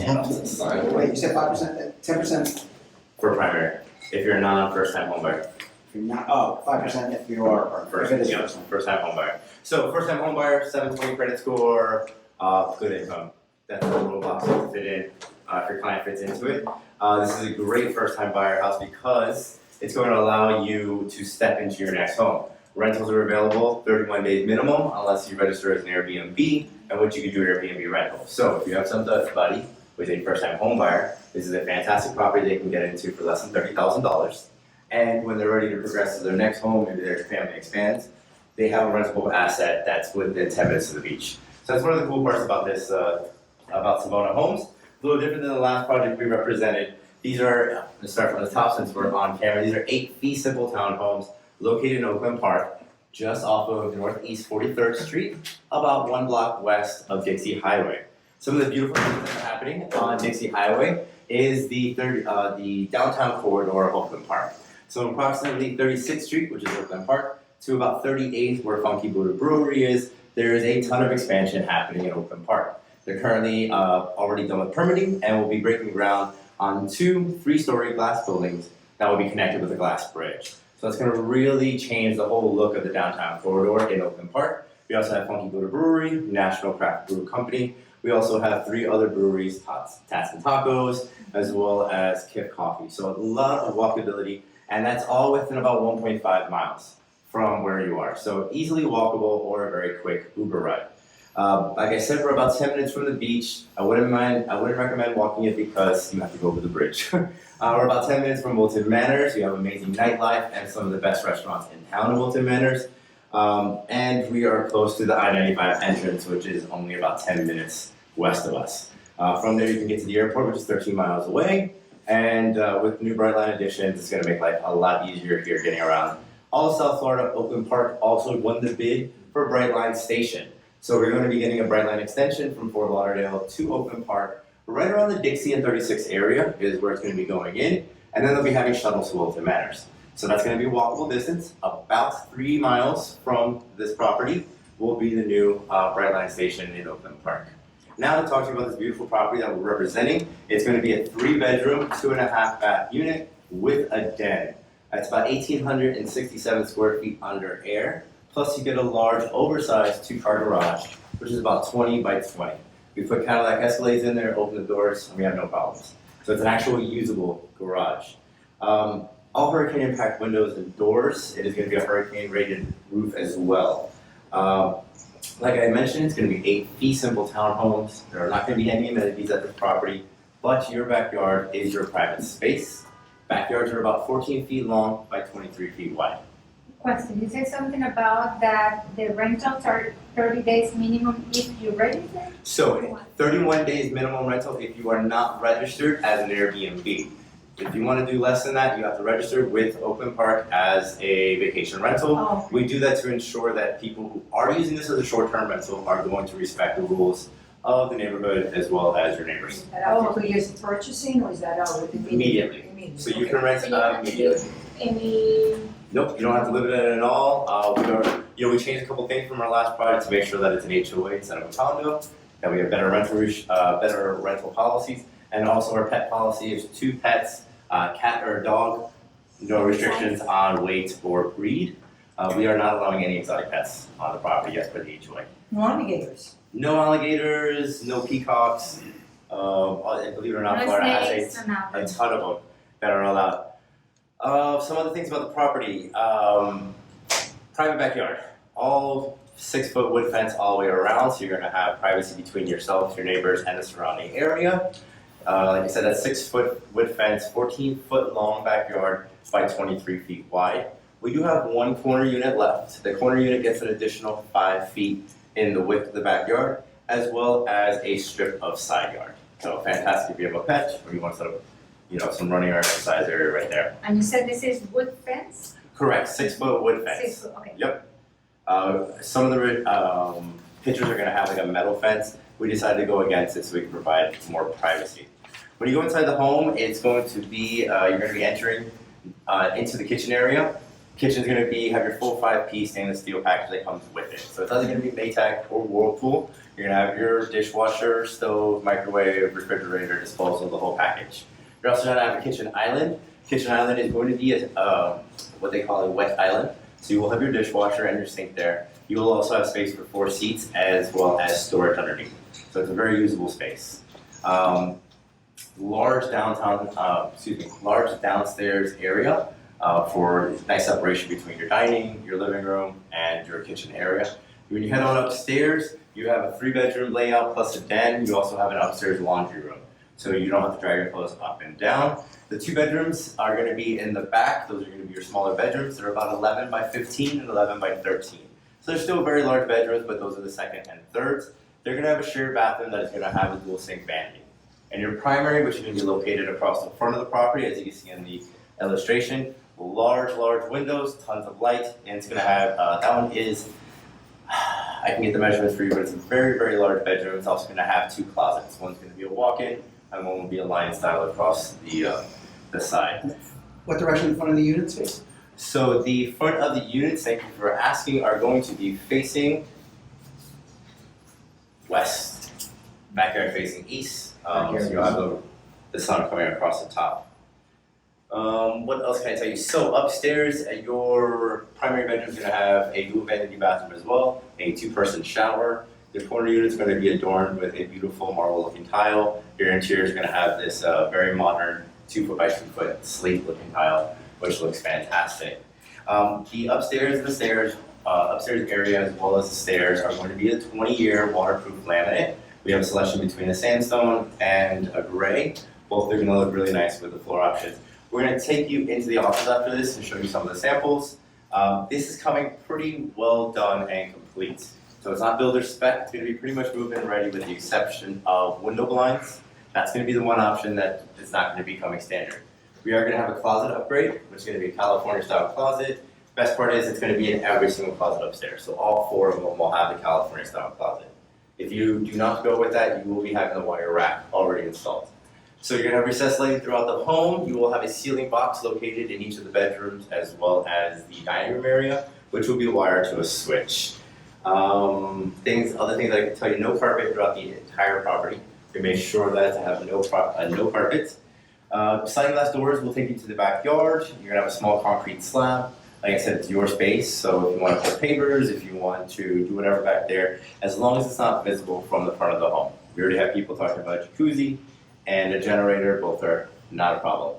stand off to the side. Wait, you said 5%, 10%? For primary, if you're not a first-time home buyer. If you're not, 5% if you are, or if it is first time. First-time home buyer. So first-time home buyer, 720 credit score, good income. That's a little box to fit in if your client fits into it. This is a great first-time buyer house because it's going to allow you to step into your next home. Rentals are available 31 days minimum unless you register as an Airbnb, and what you can do Airbnb rental. So if you have somebody who is a first-time home buyer, this is a fantastic property they can get into for less than $30,000. And when they're ready to progress to their next home, maybe their family expands, they have a rentable asset that's within 10 minutes of the beach. So that's one of the cool parts about this, about SAVONA Homes. A little different than the last project we represented. These are, let's start from the top since we're on camera, these are 8 fee simple townhomes located in Oakland Park, just off of Northeast 43rd Street, about 1 block west of Dixie Highway. Some of the beautiful things that are happening on Dixie Highway is the downtown corridor of Oakland Park. So approximately 36th Street, which is Oakland Park, to about 38th, where Funky Buddha Brewery is, there is a ton of expansion happening in Oakland Park. They're currently already done with permitting and will be breaking ground on 2 3-story glass buildings that will be connected with a glass bridge. So it's going to really change the whole look of the downtown corridor in Oakland Park. We also have Funky Buddha Brewery, National Craft Brew Company. We also have 3 other breweries, Tats and Tacos, as well as Kif Coffee. So a lot of walkability, and that's all within about 1.5 miles from where you are. So easily walkable or a very quick Uber ride. Like I said, we're about 10 minutes from the beach. I wouldn't recommend walking it because you have to go over the bridge. We're about 10 minutes from Wilton Manors. We have amazing nightlife and some of the best restaurants in town in Wilton Manors. And we are close to the I-95 entrance, which is only about 10 minutes west of us. From there, you can get to the airport, which is 13 miles away. And with new Brightline additions, it's going to make life a lot easier here getting around. All of South Florida, Oakland Park also won the bid for Brightline Station. So we're going to be getting a Brightline extension from Fort Lauderdale to Oakland Park. Right around the Dixie and 36 area is where it's going to be going in. And then they'll be having shuttles to Wilton Manors. So that's going to be a walkable distance. About 3 miles from this property will be the new Brightline Station in Oakland Park. Now to talk to you about this beautiful property that we're representing, it's going to be a 3-bedroom, 2.5-bath unit with a den. That's about 1,867 square feet under air. Plus you get a large, oversized 2-car garage, which is about 20 by 20. We put Cadillac Escalades in there, open the doors, and we have no problems. So it's an actual usable garage. All hurricane impact windows and doors. It is going to be a hurricane rated roof as well. Like I mentioned, it's going to be 8 fee simple townhomes. There are not going to be any amenities at this property, but your backyard is your private space. Backyards are about 14 feet long by 23 feet wide. Question, you said something about that the rentals are 30 days minimum if you register? So 31 days minimum rental if you are not registered as an Airbnb. If you want to do less than that, you have to register with Oakland Park as a vacation rental. Oh. We do that to ensure that people who are using this as a short-term rental are going to respect the rules of the neighborhood as well as your neighbors. And after 2 years of purchasing, or is that all Immediately. So you can rent immediately. Any, Nope, you don't have to live in it at all. We changed a couple things from our last project to make sure that it's an HOA instead of a condo, that we have better rental policies, and also our pet policy is 2 pets, cat or dog, no restrictions on weight or breed. We are not allowing any exotic pets on the property, yes, but the HOA. No alligators. No alligators, no peacocks. And believe it or not, no Florida has snakes, a no nothing. ton of them that are allowed. Some other things about the property. Private backyard. All 6-foot wood fence all the way around, so you're going to have privacy between yourself, your neighbors, and the surrounding area. Like I said, that 6-foot wood fence, 14-foot long backyard by 23 feet wide. We do have 1 corner unit left. The corner unit gets an additional 5 feet in the width of the backyard, as well as a strip of side yard. So fantastic if you have a pet or you want to set up, some running or exercise area right there. And you said this is wood fence? Correct, 6-foot wood fence. 6 foot, okay. Yep. Some of the pictures are going to have like a metal fence. We decided to go against it so we can provide more privacy. When you go inside the home, it's going to be, you're going to be entering into the kitchen area. Kitchen's gonna have your full 5-piece stainless steel package that comes with it. So it's either gonna be Maytag or Whirlpool. You're gonna have your dishwasher, stove, microwave, refrigerator, disposal, the whole package. You're also gonna have a kitchen island. Kitchen island is going to be what they call a wet island. So you will have your dishwasher and your sink there. You will also have space for 4 seats as well as storage underneath. So it's a very usable space. Large downstairs area for nice separation between your dining, your living room, and your kitchen area. When you head on upstairs, you have a 3-bedroom layout plus a den. You also have an upstairs laundry room, so you don't have to drag your clothes up and down. The 2 bedrooms are going to be in the back. Those are going to be your smaller bedrooms. They're about 11 by 15 and 11 by 13. So they're still very large bedrooms, but those are the second and thirds. They're going to have a shared bathroom that is going to have a dual sink vanity. And your primary, which is going to be located across the front of the property, as you can see in the illustration, large windows, tons of light, and it's going to have, that one is, I can get the measurements for you, but it's a very large bedroom. It's also going to have 2 closets. One's going to be a walk-in, and one will be a lion style across the side. What direction the front of the units face? So the front of the units, thank you for asking, are going to be facing west. Backyard facing east. So you'll have the sun coming across the top. What else can I tell you? So upstairs, your primary bedroom is going to have a dual vanity bathroom as well, a 2-person shower. The corner unit is going to be adorned with a beautiful marble-looking tile. Your interior is going to have this very modern 2-foot by 2-foot slate-looking tile, which looks fantastic. The upstairs and the stairs, upstairs area as well as the stairs are going to be a 20-year waterproof laminate. We have a selection between a sandstone and a gray. Both are going to look really nice with the floor options. We're going to take you into the office after this and show you some of the samples. This is coming pretty well done and complete. So it's not builder spec, it's going to be pretty much move-in ready with the exception of window blinds. That's going to be the one option that is not going to be coming standard. We are going to have a closet upgrade, which is going to be a California style closet. Best part is it's going to be in every single closet upstairs. So all 4 of them will have the California style closet. If you do not go with that, you will be having the wire rack already installed. So you're going to have recessed lighting throughout the home. You will have a ceiling box located in each of the bedrooms as well as the dining room area, which will be wired to a switch. Other things I can tell you, no carpet throughout the entire property. We made sure that to have no carpet. Sliding glass doors will take you to the backyard. You're going to have a small concrete slab. Like I said, it's your space, so if you want to put pavers, if you want to do whatever back there, as long as it's not visible from the front of the home. We already have people talking about a jacuzzi and a generator, both are not a problem.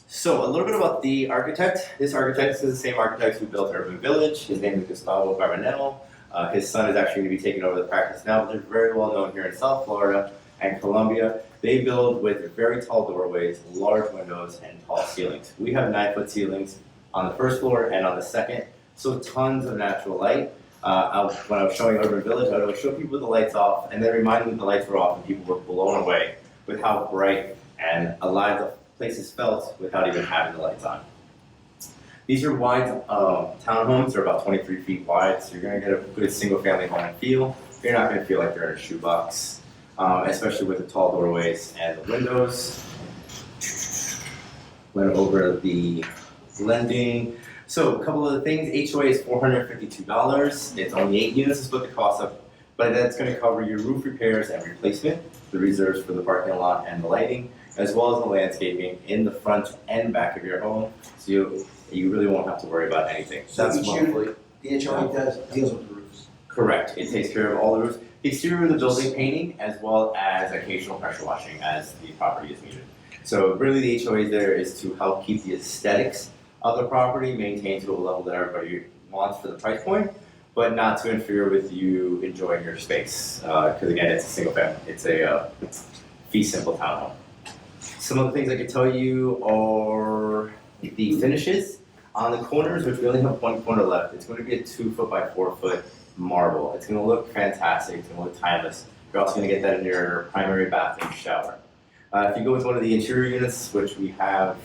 So a little bit about the architect. This architect is the same architect who built Urban Village. His name is Gustavo Carbonell. His son is actually going to be taking over the practice now, but they're very well known here in South Florida and Colombia. They build with very tall doorways, large windows, and tall ceilings. We have 9-foot ceilings on the first floor and on the second, so tons of natural light. When I was showing Urban Village, I would show people the lights off and then remind them the lights were off, and people were blown away with how bright and alive the places felt without even having the lights on. These are wide townhomes. They're about 23 feet wide, so you're going to get a good single-family home feel. You're not going to feel like you're in a shoebox, especially with the tall doorways and the windows. Went over the lending. So a couple of the things, HOA is $452. It's only 8 units is what the cost of, but that's going to cover your roof repairs and replacement, the reserves for the parking lot and the lighting, as well as the landscaping in the front and back of your home. So you really won't have to worry about anything. So That's each monthly. unit, the HOA deals with the roofs. Correct. It takes care of all the roofs. The exterior of the building painting, as well as occasional pressure washing as the property is needed. So really the HOA there is to help keep the aesthetics of the property maintained to a level that everybody wants for the price point, but not to interfere with you enjoying your space. Because again, it's a single family. It's a fee simple townhome. Some of the things I can tell you are the finishes on the corners, which we only have one corner left. It's going to be a 2-foot by 4-foot marble. It's going to look fantastic. It's going to look timeless. You're also going to get that in your primary bathroom shower. If you go with one of the interior units, which we have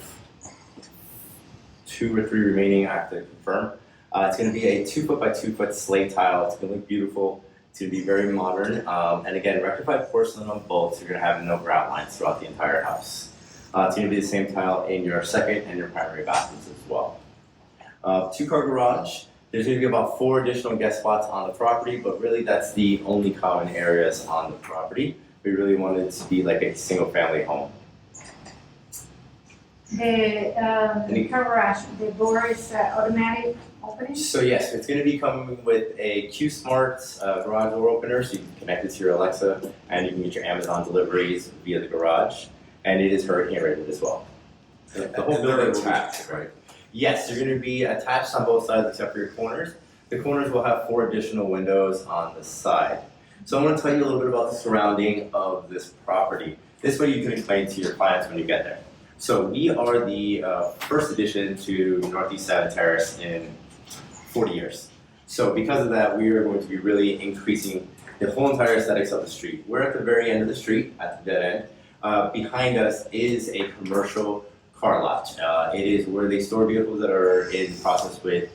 2 or 3 remaining, I have to confirm. It's going to be a 2-foot by 2-foot slate tile. It's going to look beautiful. It's going to be very modern. And again, rectified porcelain on both, so you're going to have no grout lines throughout the entire house. It's going to be the same tile in your second and your primary bathrooms as well. 2-car garage. There's going to be about 4 additional guest spots on the property, but really that's the only common areas on the property. We really wanted it to be like a single-family home. The car garage, the door is automatic opening? So yes, it's going to be coming with a Q-Smart garage door opener, so you can connect it to your Alexa, and you can get your Amazon deliveries via the garage, and it is hurricane rated as well. The whole And they're building will be attached, right? Yes, they're going to be attached on both sides except for your corners. The corners will have 4 additional windows on the side. So I'm going to tell you a little bit about the surrounding of this property. This way you can explain to your clients when you get there. So we are the first addition to Northeast 7 Terrace in 40 years. So because of that, we are going to be really increasing the whole entire aesthetics of the street. We're at the very end of the street, at the dead end. Behind us is a commercial car lot. It is where they store vehicles that are in process with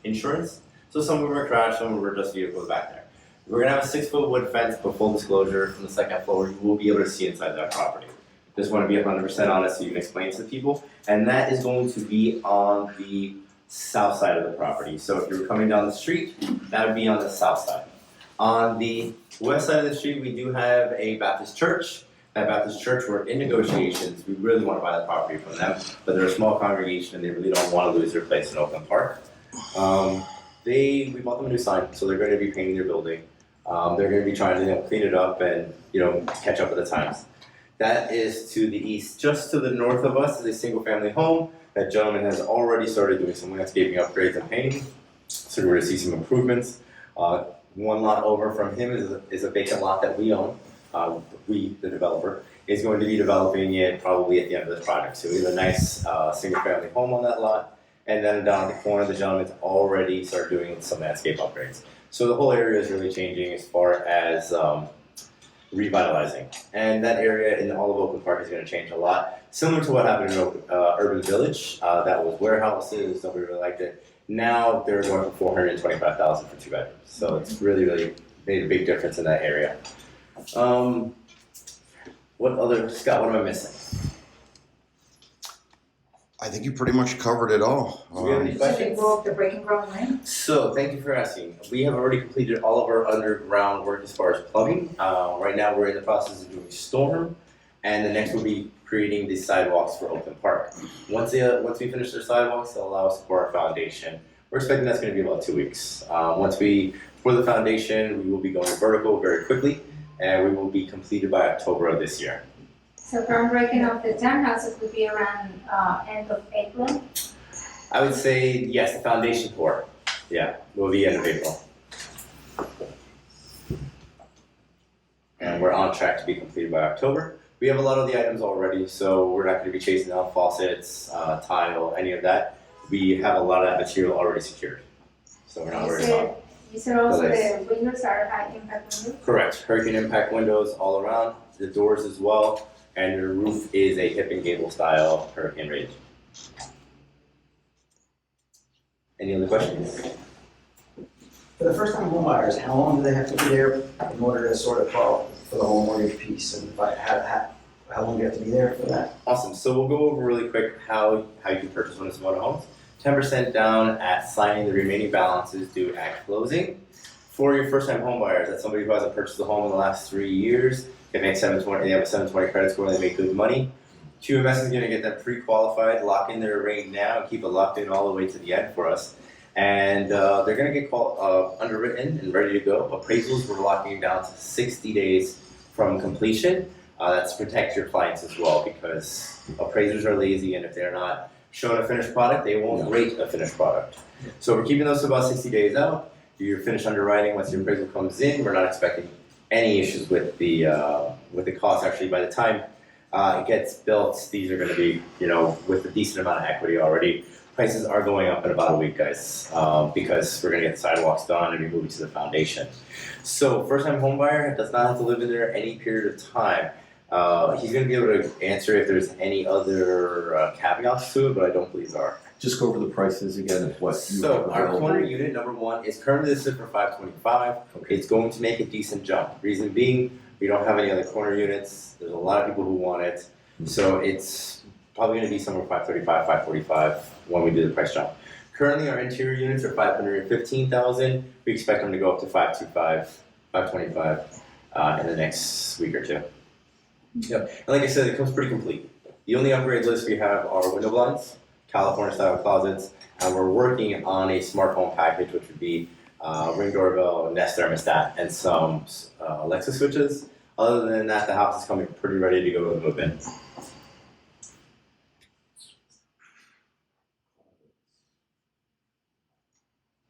insurance. So some of them are crashed, some of them are just vehicles back there. We're gonna have a 6-foot wood fence, but full disclosure, from the second floor, you will be able to see inside that property. Just wanna be 100% honest so you can explain to people. And that is going to be on the south side of the property. So if you're coming down the street, that would be on the south side. On the west side of the street, we do have a Baptist church. That Baptist church, we're in negotiations. We really want to buy the property from them, but they're a small congregation and they really don't want to lose their place in Oakland Park. We bought them a new sign, so they're going to be painting their building. They're going to be trying to clean it up and catch up with the times. That is to the east. Just to the north of us is a single-family home. That gentleman has already started doing some landscaping upgrades and painting, so we're going to see some improvements. One lot over from him is a vacant lot that we own. We, the developer, is going to be developing it probably at the end of this project. So we have a nice single-family home on that lot, and then down at the corner, the gentleman's already started doing some landscape upgrades. So the whole area is really changing as far as revitalizing, and that area in all of Oakland Park is going to change a lot, similar to what happened in Urban Village. That was warehouses. Nobody really liked it. Now they're going for $425,000 for 2 bedrooms. So it's really, really made a big difference in that area. Scott, what am I missing? I think you pretty much covered it all. Do we have any So they questions? broke the breaking ground lane? So, thank you for asking. We have already completed all of our underground work as far as plumbing. Right now, we're in the process of doing storm, and the next will be creating the sidewalks for Oakland Park. Once we finish their sidewalks, they'll allow us to pour our foundation. We're expecting that's going to be about 2 weeks. Once we pour the foundation, we will be going vertical very quickly, and we will be completed by October of this year. So groundbreaking of the townhouses would be around end of April? I would say, yes, the foundation pour. Yeah, will be end of April. And we're on track to be completed by October. We have a lot of the items already, so we're not going to be chasing out faucets, tile, any of that. We have a lot of that material already secured. So we're not worried about it. You said also Delays. the windows are high impact windows? Correct. Hurricane impact windows all around, the doors as well, and your roof is a hip and gable style hurricane rated. Any other questions? For the first time homebuyers, how long do they have to be there in order to sort of qualify for the home mortgage piece? And how long do you have to be there for that? Awesome. So we'll go over really quick how you can purchase one of SAVONA Homes. 10% down at signing, the remaining balance is due at closing. For your first-time home buyers, that's somebody who hasn't purchased a home in the last 3 years, they make 720. They have a 720 credit score. They make good money. QMS is going to get them pre-qualified, lock in their rate now, and keep it locked in all the way to the end for us. And they're going to get underwritten and ready to go. Appraisals, we're locking down to 60 days from completion. That's to protect your clients as well, because appraisers are lazy, and if they're not showing a finished product, they won't rate a finished product. So we're keeping those to about 60 days out. You're finished underwriting. Once the appraisal comes in, we're not expecting any issues with the cost. Actually, by the time it gets built, these are going to be, with a decent amount of equity already. Prices are going up in about a week, guys, because we're going to get the sidewalks done and be moving to the foundation. So first-time home buyer does not have to live in there any period of time. He's going to be able to answer if there's any other caveats to it, but I don't believe there are. Just go over the prices again of what you So have our available. corner unit number 1 is currently listed for $525. Okay. It's going to make a decent jump. Reason being, we don't have any other corner units. There's a lot of people who want it. So it's probably going to be somewhere 535, 545 when we do the price drop. Currently, our interior units are 515,000. We expect them to go up to 525, 525 in the next week or two. Yep. And like I said, it comes pretty complete. The only upgrade list we have are window blinds, California style closets, and we're working on a smart home package, which would be Ring doorbell, Nest thermostat, and some Alexa switches. Other than that, the house is coming pretty ready to go and move in.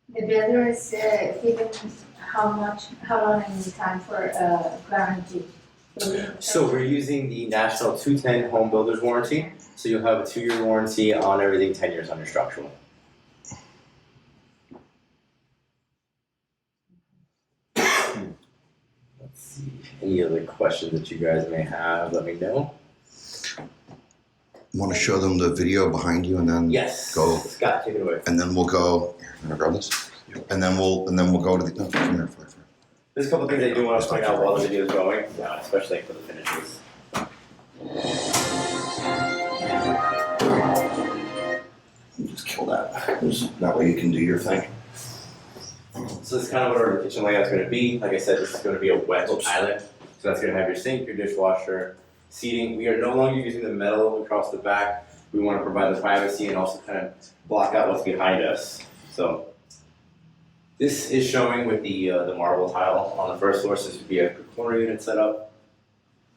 The builder is given how long in time for guarantee? So we're using the National 210 Home Builders Warranty. So you'll have a 2-year warranty on everything, 10 years under structural. Let's see. Any other questions that you guys may have, let me know. Want to show them the video behind you and then Yes. go, Scott, take it away. and then we'll go, here, I'm gonna grab this. And then we'll go to the, no, come here, fly. There's a couple things I do want to point out while the video is going, especially for the finishes. Just kill that. That way you can do your thing. So this is kind of what our kitchen layout is going to be. Like I said, this is going to be a wet island. So that's going to have your sink, your dishwasher, seating. We are no longer using the metal across the back. We want to provide the privacy and also kind of block out what's behind us. So this is showing with the marble tile on the first floor. So this would be a corner unit setup.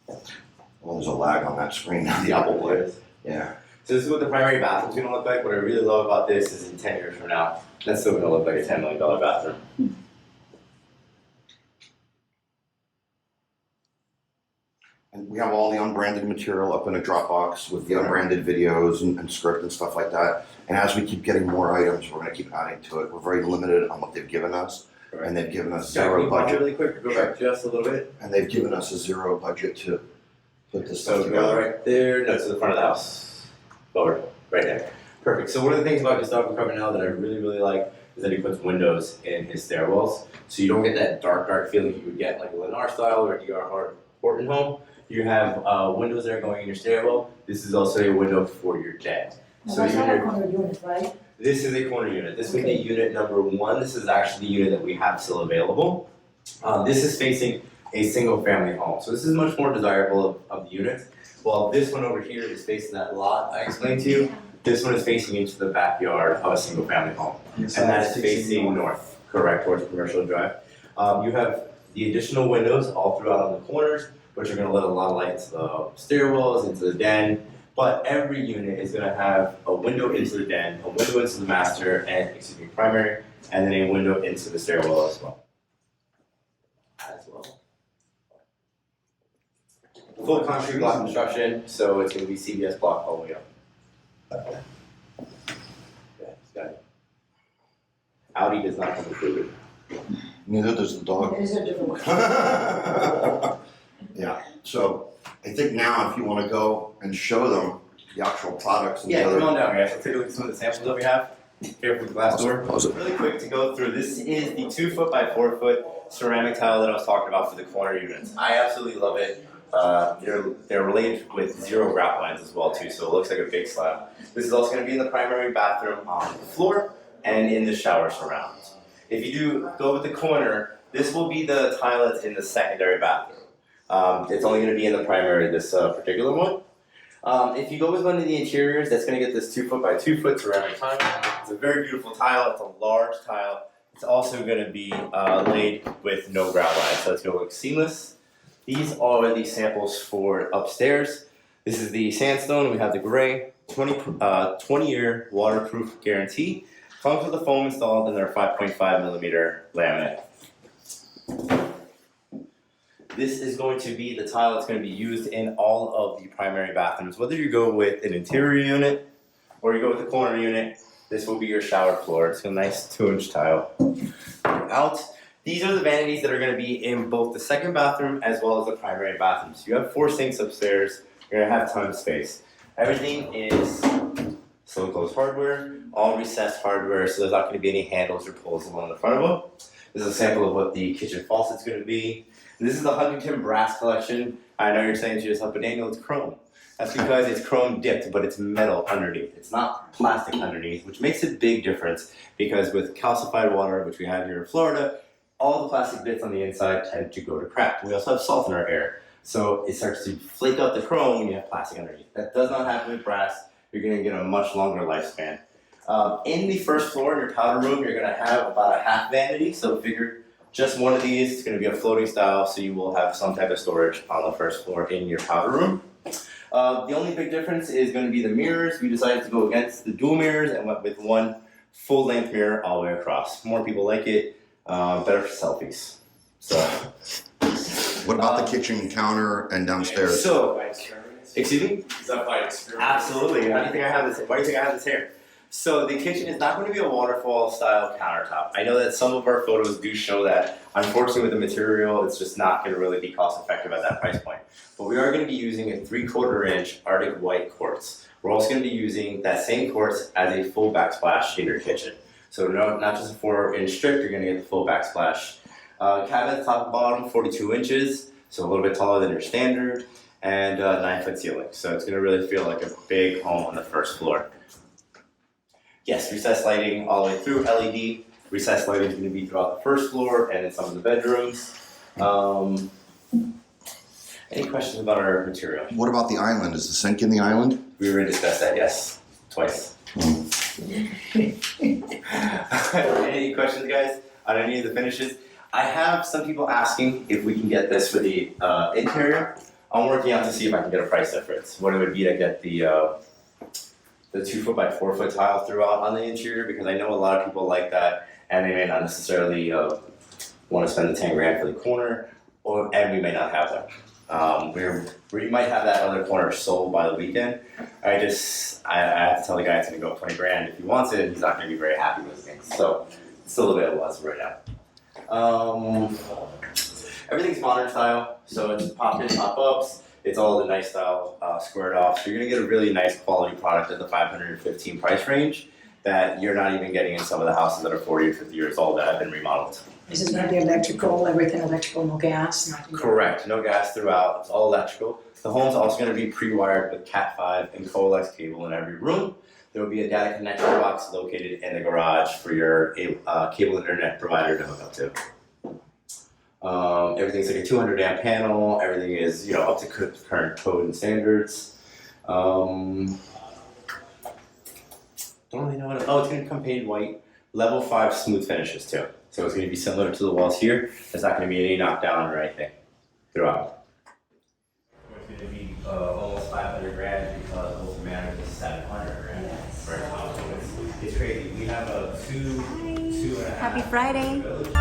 Well, there's a lag on that screen now, the Apple Play. Yeah. So this is what the primary bathroom is going to look like. What I really love about this is in 10 years from now, that's still going to look like a $10 million bathroom. And we have all the unbranded material up in a Dropbox with the unbranded videos and script and stuff like that. And as we keep getting more items, we're going to keep adding to it. We're very limited on what they've given us. Right. And they've given us Scott, can zero you pause budget. really quick, go back just a little bit. And they've given us a zero budget to put this stuff So go together. right there, no, to the front of the house. Lower, right there. Perfect. So one of the things about Gustavo coming now that I really, really like is that he puts windows in his stairwells. So you don't get that dark, dark feeling you would get like a Lehr style or a DR Horton home. You have windows that are going in your stairwell. This is also a window for your den. Now, So that's not a you're- corner unit, right? This is a corner unit. This would be unit number 1. This is actually the unit that we have still available. This is facing a single family home. So this is much more desirable of the units. While this one over here is facing that lot I explained to you, this one is facing into the backyard of a single family home. And that is facing north, correct, towards Commercial Drive. You have the additional windows all throughout on the corners, which are going to let a lot of light into the stairwells, into the den. But every unit is going to have a window into the den, a window into the master, and primary, and then a window into the stairwell as well. Full concrete block construction, so it's going to be CBS block all the way up. Yeah, it's got it. Audi does not come included. Neither does the dog. There's a different one. Yeah, so I think now if you want to go and show them the actual products and Yeah, the come other. on down, guys. Let's take a look at some of the samples that we have. Here for the glass door. Pause it. Really quick to go through. This is the 2 foot by 4 foot ceramic tile that I was talking about for the corner units. I absolutely love it. They're related with 0 grout lines as well too, so it looks like a big slab. This is also going to be in the primary bathroom on the floor and in the shower surrounds. If you do go with the corner, this will be the tile that's in the secondary bathroom. It's only going to be in the primary, this particular one. If you go with one of the interiors, that's going to get this 2 foot by 2 foot ceramic tile. It's a very beautiful tile. It's a large tile. It's also going to be laid with no grout lines, so it's going to look seamless. These are the samples for upstairs. This is the sandstone. We have the gray, 20-year waterproof guarantee. Comes with the foam installed in their 5.5 millimeter laminate. This is going to be the tile that's going to be used in all of the primary bathrooms. Whether you go with an interior unit or you go with a corner unit, this will be your shower floor. It's a nice 2-inch tile. Out. These are the vanities that are going to be in both the second bathroom as well as the primary bathroom. So you have 4 sinks upstairs. You're going to have a ton of space. Everything is still closed hardware, all recessed hardware, so there's not going to be any handles or pulls along the front of them. This is a sample of what the kitchen faucet's going to be. And this is the Huntington brass collection. I know you're saying to yourself, but Daniel, it's chrome. That's because it's chrome dipped, but it's metal underneath. It's not plastic underneath, which makes a big difference because with calcified water, which we have here in Florida, all the plastic bits on the inside tend to go to crack. We also have salt in our air, so it starts to flake out the chrome when you have plastic underneath. That does not happen with brass. You're gonna get a much longer lifespan. In the first floor, in your powder room, you're gonna have about a half vanity, so figure just one of these. It's gonna be a floating style, so you will have some type of storage on the first floor in your powder room. The only big difference is going to be the mirrors. We decided to go against the dual mirrors and went with one full-length mirror all the way across. More people like it, better for selfies. So, What about the kitchen counter and downstairs? So, excuse me? Is that by experience? Absolutely. How do you think I have this? Why do you think I have this here? So the kitchen is not going to be a waterfall style countertop. I know that some of our photos do show that. Unfortunately with the material, it's just not going to really be cost effective at that price point. But we are going to be using a 3/4 inch Arctic white quartz. We're also going to be using that same quartz as a full backsplash in your kitchen. So no, not just a 4-inch strip, you're going to get the full backsplash. Cabinet top and bottom, 42 inches, so a little bit taller than your standard, and 9-foot ceiling. So it's going to really feel like a big home on the first floor. Yes, recessed lighting all the way through, LED. Recessed lighting is going to be throughout the first floor and in some of the bedrooms. Any questions about our material? What about the island? Is the sink in the island? We already discussed that, yes, twice. Any questions, guys, on any of the finishes? I have some people asking if we can get this for the interior. I'm working out to see if I can get a price difference. What it would be to get the 2-foot by 4-foot tile throughout on the interior, because I know a lot of people like that and they may not necessarily want to spend the 10 grand for the corner, and we may not have them. We might have that other corner sold by the weekend. I have to tell the guy it's going to go 20 grand. If he wants it, he's not going to be very happy with things. So it's still available as of right now. Everything's modern style, so it's pop-in, pop-ups. It's all the nice style squared off. So you're gonna get a really nice quality product at the $515 price range that you're not even getting in some of the houses that are 40 or 50 years old that have been remodeled. This is gonna be electrical, everything electrical, no gas, nothing? Correct, no gas throughout, it's all electrical. The home's also gonna be pre-wired with Cat5 and coax cable in every room. There will be a data connection box located in the garage for your cable internet provider to hook up to. Everything's like a 200 amp panel. Everything is, up to current code and standards. Don't really know what. Oh, it's gonna come painted white. Level 5 smooth finishes too. So it's gonna be similar to the walls here. There's not gonna be any knockdown or anything throughout. It's gonna be almost 500 grand because Old Manor is 700 grand. Yes. Right now, so it's crazy. We have a two and a half. Happy Friday. Village.